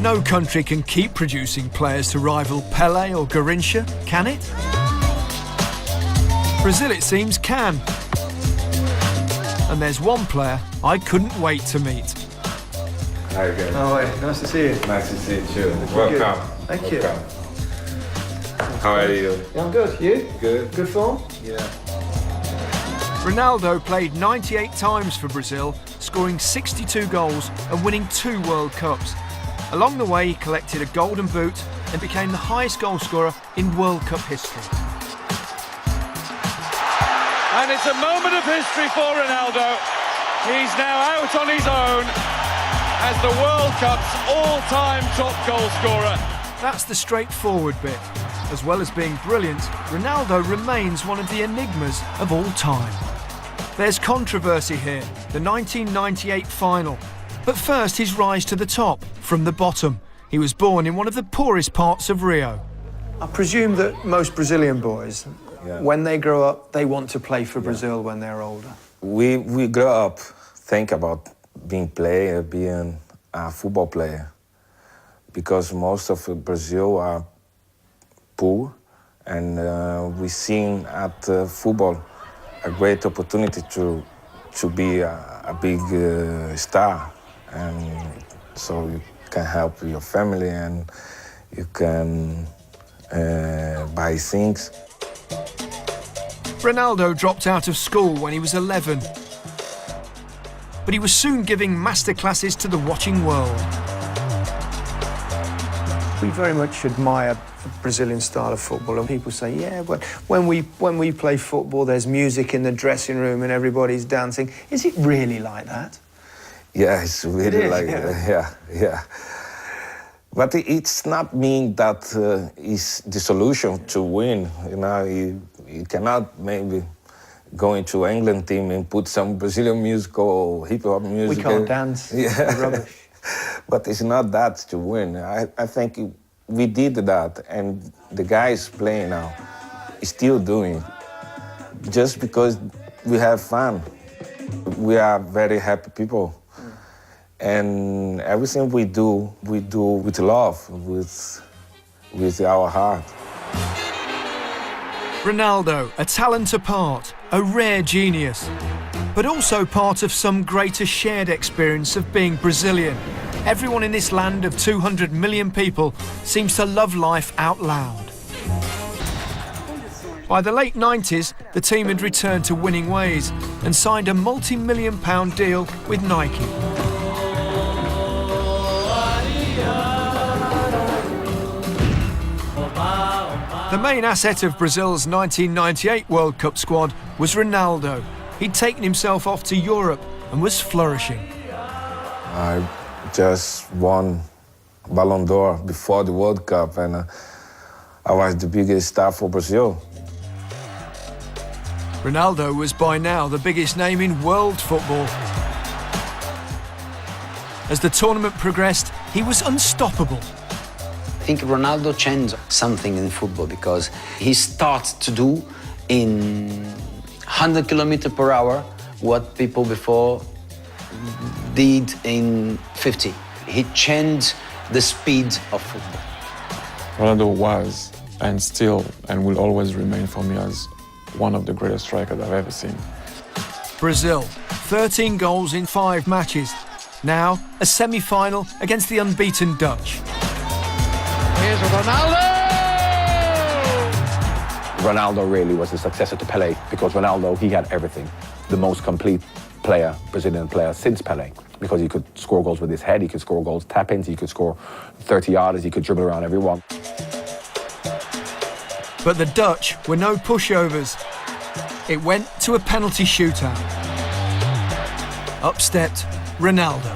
no country can keep producing players to rival Pelé or Garrincha, can it? Brazil, it seems, can. And there's one player I couldn't wait to meet. Hi again. Oh, hey, nice to see you. Nice to see you too. Welcome. Thank you. How are you? Yeah, I'm good. You? Good. Good form? Yeah. Ronaldo played 98 times for Brazil, scoring 62 goals and winning 2 World Cups. Along the way, he collected a Golden Boot and became the highest goal scorer in World Cup history. And it's a moment of history for Ronaldo. He's now out on his own as the World Cup's all-time top goal scorer. That's the straightforward bit. As well as being brilliant, Ronaldo remains one of the enigmas of all time. There's controversy here, the 1998 final. But first, his rise to the top, from the bottom. He was born in one of the poorest parts of Rio. I presume that most Brazilian boys, when they grow up, they want to play for Brazil when they're older. We grow up think about being a football player, because most of Brazil are poor, and we seen at football a great opportunity to be a big star, and so you can help your family and you can buy things. Ronaldo dropped out of school when he was 11, but he was soon giving masterclasses to the watching world. We very much admire the Brazilian style of football, and people say, yeah, but when we play football, there's music in the dressing room and everybody's dancing. Is it really like that? Yeah, it's really like yeah. yeah. But it's not mean that is the solution to win. You know, you cannot maybe go into England team and put some Brazilian music or hip hop music. We can't dance. Yeah, rubbish. But it's not that to win. I think we did that, and the guys playing now is still doing it. Just because we have fun. We are very happy people. And everything we do with love, with our heart. Ronaldo, a talent apart, a rare genius, but also part of some greater shared experience of being Brazilian. Everyone in this land of 200 million people seems to love life out loud. By the late 90s, the team had returned to winning ways and signed a multi-million-pound deal with Nike. The main asset of Brazil's 1998 World Cup squad was Ronaldo. He'd taken himself off to Europe and was flourishing. I just won Ballon d'Or before the World Cup, and I was the biggest star for Brazil. Ronaldo was by now the biggest name in world football. As the tournament progressed, he was unstoppable. I think Ronaldo changed something in football because he started to do in 100 kilometers per hour what people before did in 50. He changed the speed of football. Ronaldo was and still and will always remain for me as one of the greatest strikers I've ever seen. Brazil, 13 goals in 5 matches. Now, a semi-final against the unbeaten Dutch. Here's Ronaldo! Ronaldo really was the successor to Pelé because Ronaldo, he had everything. The most complete player, Brazilian player since Pelé, because he could score goals with his head, he could score goals tap-ins, he could score 30-yarders, he could dribble around everyone. But the Dutch were no pushovers. It went to a penalty shootout. Up stepped Ronaldo.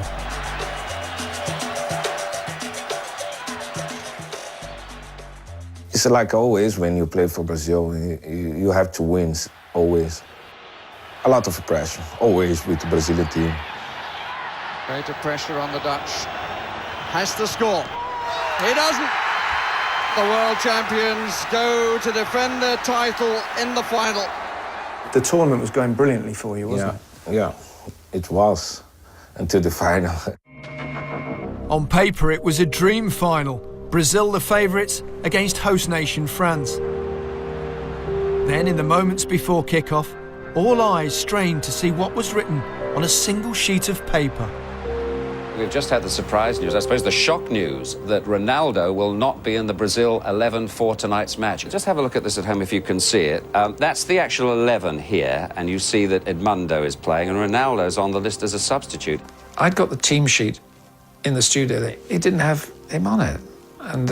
It's like always when you play for Brazil, you have to win, always. A lot of pressure, always with the Brazilian team. Greater pressure on the Dutch. Has to score. He doesn't. The world champions go to defend their title in the final. The tournament was going brilliantly for you, wasn't it? Yeah, it was, until the final. On paper, it was a dream final. Brazil the favourites against host nation France. Then, in the moments before kick-off, all eyes strained to see what was written on a single sheet of paper. We've just had the surprise news, I suppose the shock news, that Ronaldo will not be in the Brazil 11 for tonight's match. Just have a look at this at home if you can see it. That's the actual 11 here, and you see that Edmundo is playing, and Ronaldo's on the list as a substitute. I'd got the team sheet in the studio. It didn't have him on it, and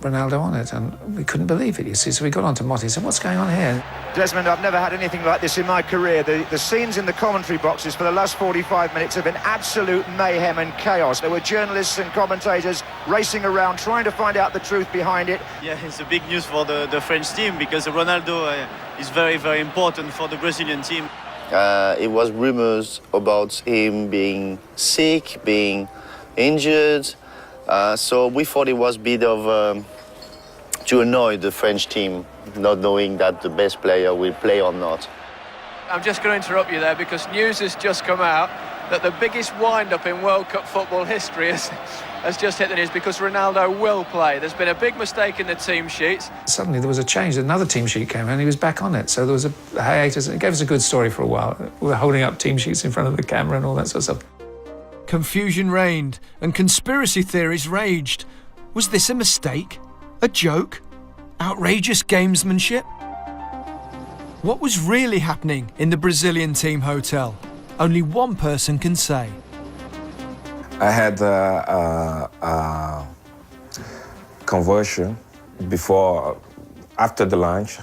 Ronaldo on it, and we couldn't believe it, you see. So we got on to Motti and said, what's going on here? Desmond, I've never had anything like this in my career. The scenes in the commentary boxes for the last 45 minutes have been absolute mayhem and chaos. There were journalists and commentators racing around trying to find out the truth behind it. Yeah, it's a big news for the French team because Ronaldo is very, very important for the Brazilian team. It was rumors about him being sick, being injured. So we thought it was a bit of to annoy the French team, not knowing that the best player will play or not. I'm just going to interrupt you there because news has just come out that the biggest wind-up in World Cup football history has just hit the news because Ronaldo will play. There's been a big mistake in the team sheets. Suddenly there was a change. Another team sheet came and he was back on it. So there was a hiatus. It gave us a good story for a while. We were holding up team sheets in front of the camera and all that sort of stuff. Confusion reigned and conspiracy theories raged. Was this a mistake? A joke? Outrageous gamesmanship? What was really happening in the Brazilian team hotel? Only one person can say. I had a conversion after the lunch,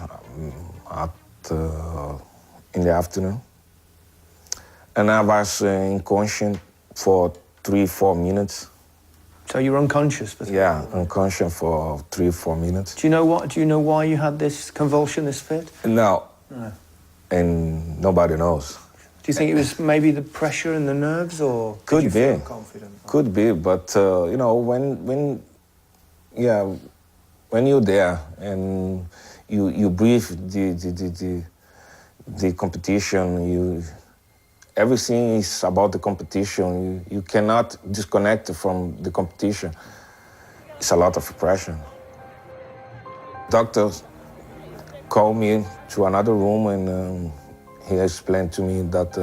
in the afternoon. And I was inconscient for 3-4 minutes. So you were unconscious? Yeah, unconscious for 3-4 minutes. Do you know what? Do you know why you had this convulsion, this fit? No. And nobody knows. Do you think it was maybe the pressure and the nerves, or could you be feel confident? Could be, but you know, when you're there and you breathe the competition, everything is about the competition. You cannot disconnect from the competition. It's a lot of pressure. Doctor called me to another room and he explained to me that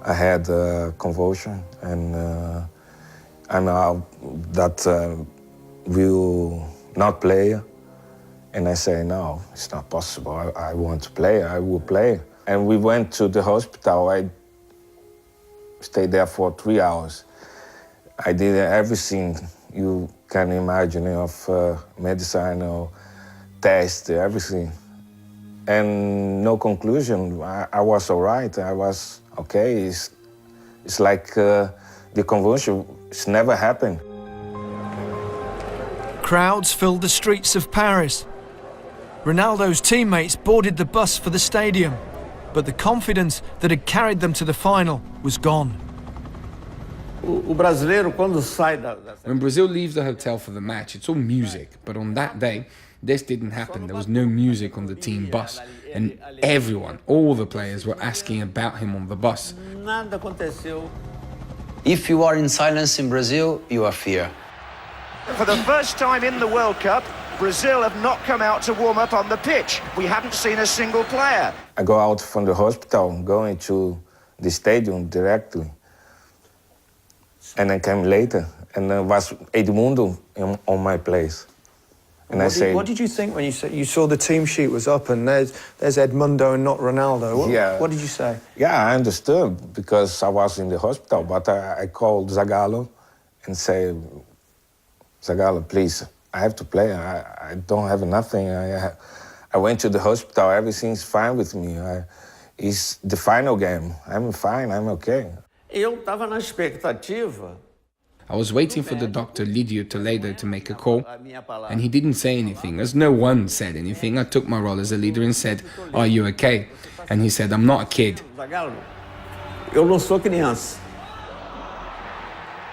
I had a convulsion and will not play. And I say, no, it's not possible. I want to play, I will play. And we went to the hospital. I stayed there for 3 hours. I did everything you can imagine of medicine or test, everything. And no conclusion. I was all right. I was okay. It's like the convulsion. It's never happened. Crowds filled the streets of Paris. Ronaldo's teammates boarded the bus for the stadium, but the confidence that had carried them to the final was gone. When Brazil leaves the hotel for the match, it's all music. But on that day, this didn't happen. There was no music on the team bus. And everyone, all the players, were asking about him on the bus. If you are in silence in Brazil, you are fear. For the first time in the World Cup, Brazil have not come out to warm up on the pitch. We haven't seen a single player. I go out from the hospital, going to the stadium directly. And I came later, and there was Edmundo on my place. And what did you think when you saw the team sheet was up and there's Edmundo and not Ronaldo? What did you say? Yeah, I understood because I was in the hospital, but I called Zagallo and said, Zagallo, please, I have to play. I don't have nothing. I went to the hospital. Everything's fine with me. It's the final game. I'm fine. I'm okay. I was waiting for the doctor, Lidio Toledo, to make a call, and he didn't say anything. As no one said anything, I took my role as a leader and said, are you okay? And he said, I'm not a kid.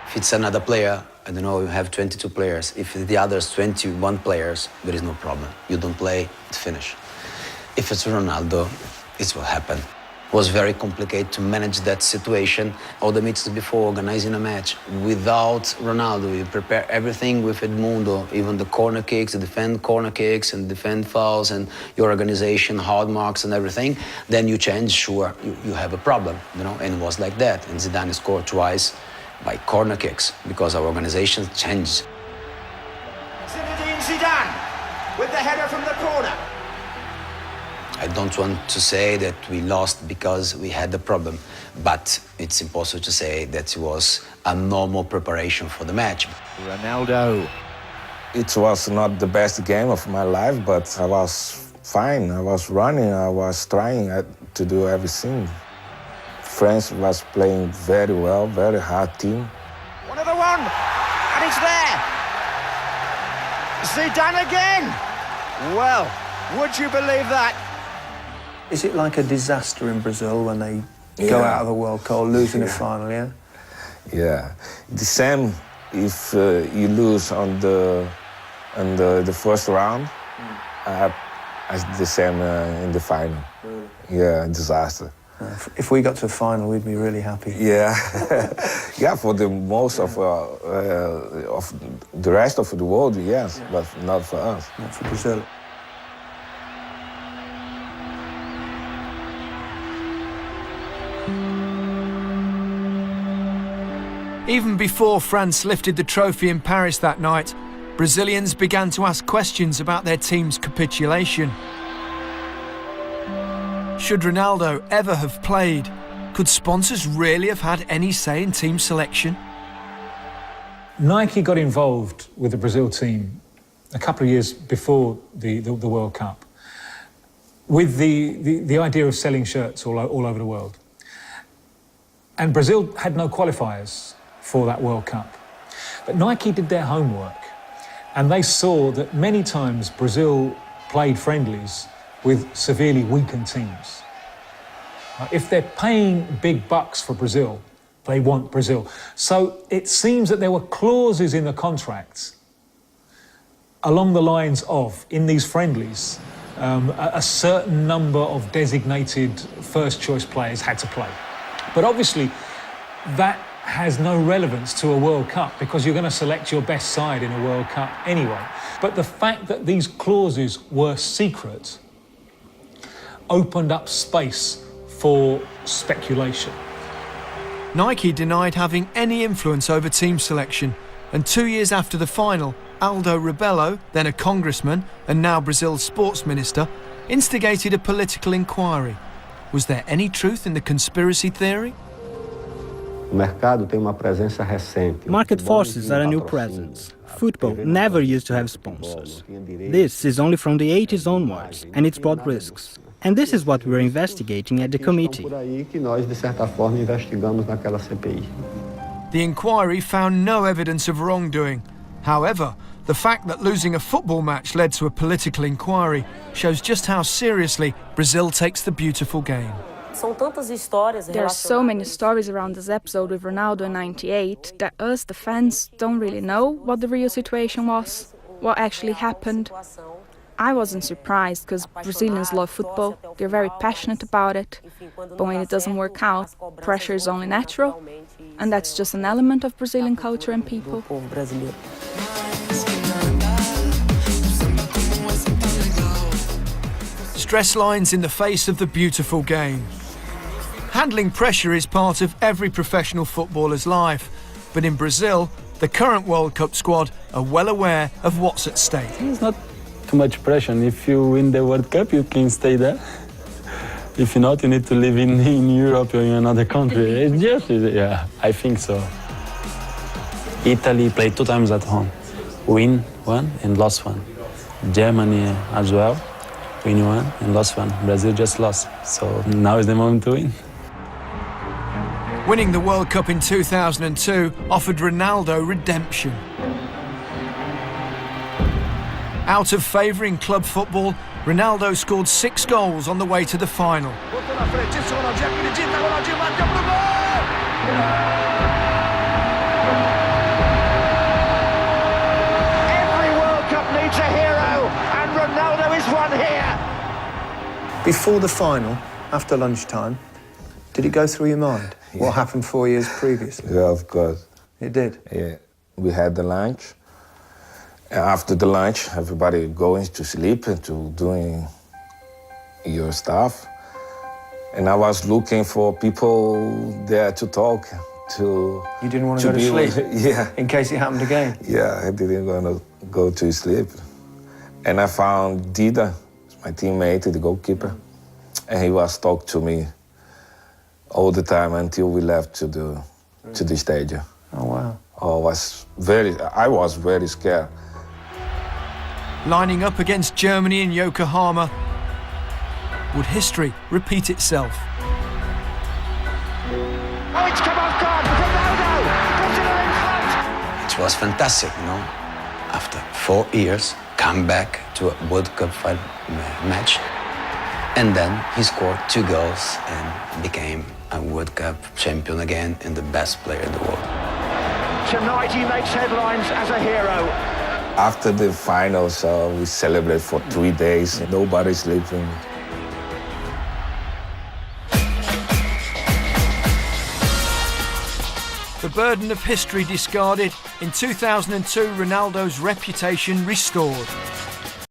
If it's another player, I don't know, you have 22 players. If the others 21 players, there is no problem. You don't play, it's finished. If it's Ronaldo, it's what happened. was very complicated to manage that situation. All the meetings before organizing a match, without Ronaldo, you prepare everything with Edmundo, even the corner kicks, the defend corner kicks and defend fouls and your organization, hard marks and everything. Then you change, sure, you have a problem, you know, and it was like that. And Zidane scored twice by corner kicks because our organization changed. Zinedine Zidane with the header from the corner. I don't want to say that we lost because we had a problem, but it's impossible to say that it was a normal preparation for the match. Ronaldo. It was not the best game of my life, but I was fine. I was running, I was trying to do everything. France was playing very well, very hard team. Another one, and it's there. Zidane again. Well, would you believe that? Is it like a disaster in Brazil when they go out of the World Cup, losing a final, yeah? Yeah. The same if you lose on the first round, as the same in the final. Yeah, disaster. If we got to a final, we'd be really happy. Yeah. Yeah, for the most of the rest of the world, yes, but not for us. Not for Brazil. Even before France lifted the trophy in Paris that night, Brazilians began to ask questions about their team's capitulation. Should Ronaldo ever have played? Could sponsors really have had any say in team selection? Nike got involved with the Brazil team a couple of years before the World Cup with the idea of selling shirts all over the world. And Brazil had no qualifiers for that World Cup. But Nike did their homework and they saw that many times Brazil played friendlies with severely weakened teams. If they're paying big bucks for Brazil, they want Brazil. So it seems that there were clauses in the contracts along the lines of, in these friendlies, a certain number of designated first-choice players had to play. But obviously, that has no relevance to a World Cup because you're going to select your best side in a World Cup anyway. But the fact that these clauses were secret opened up space for speculation. Nike denied having any influence over team selection, and 2 years after the final, Aldo Rebelo, then a congressman and now Brazil's sports minister, instigated a political inquiry. Was there any truth in the conspiracy theory? Market forces are a new presence. Football never used to have sponsors. This is only from the 80s onwards, and it's brought risks. And this is what we're investigating at the committee. The inquiry found no evidence of wrongdoing. However, the fact that losing a football match led to a political inquiry shows just how seriously Brazil takes the beautiful game. There are so many stories around this episode with Ronaldo in '98 that us, the fans, don't really know what the real situation was, what actually happened. I wasn't surprised because Brazilians love football, they're very passionate about it, but when it doesn't work out, pressure is only natural, and that's just an element of Brazilian culture and people. Stress lines in the face of the beautiful game. Handling pressure is part of every professional footballer's life, but in Brazil, the current World Cup squad are well aware of what's at stake. It's not too much pressure. If you win the World Cup, you can stay there. If not, you need to live in Europe or in another country. It's just, yeah, I think so. Italy played 2 times at home. Win 1 and lost 1. Germany as well. Win 1 and lost 1. Brazil just lost. So now is the moment to win. Winning the World Cup in 2002 offered Ronaldo redemption. Out of favour in club football, Ronaldo scored 6 goals on the way to the final. Every World Cup needs a hero, and Ronaldo is one here. Before the final, after lunchtime, Did it go through your mind? What happened 4 years previously? Yeah, of course. It did? Yeah. We had the lunch. And after the lunch, everybody going to sleep and to doing your stuff. And I was looking for people there to talk, to... You didn't want to go to sleep? Yeah. In case it happened again? Yeah, I didn't want to go to sleep. And I found Dida, my teammate, the goalkeeper, and he was talking to me all the time until we left to the stadium. Oh, wow. I was very scared. Lining up against Germany in Yokohama, would history repeat itself? Oh, it's come off guard. Ronaldo! Brazil in front! It was fantastic, you know. After 4 years, come back to a World Cup match. And then he scored 2 goals and became a World Cup champion again and the best player in the world. Tonight he makes headlines as a hero. After the finals, we celebrate for 3 days. Nobody's sleeping. The burden of history discarded, in 2002 Ronaldo's reputation restored.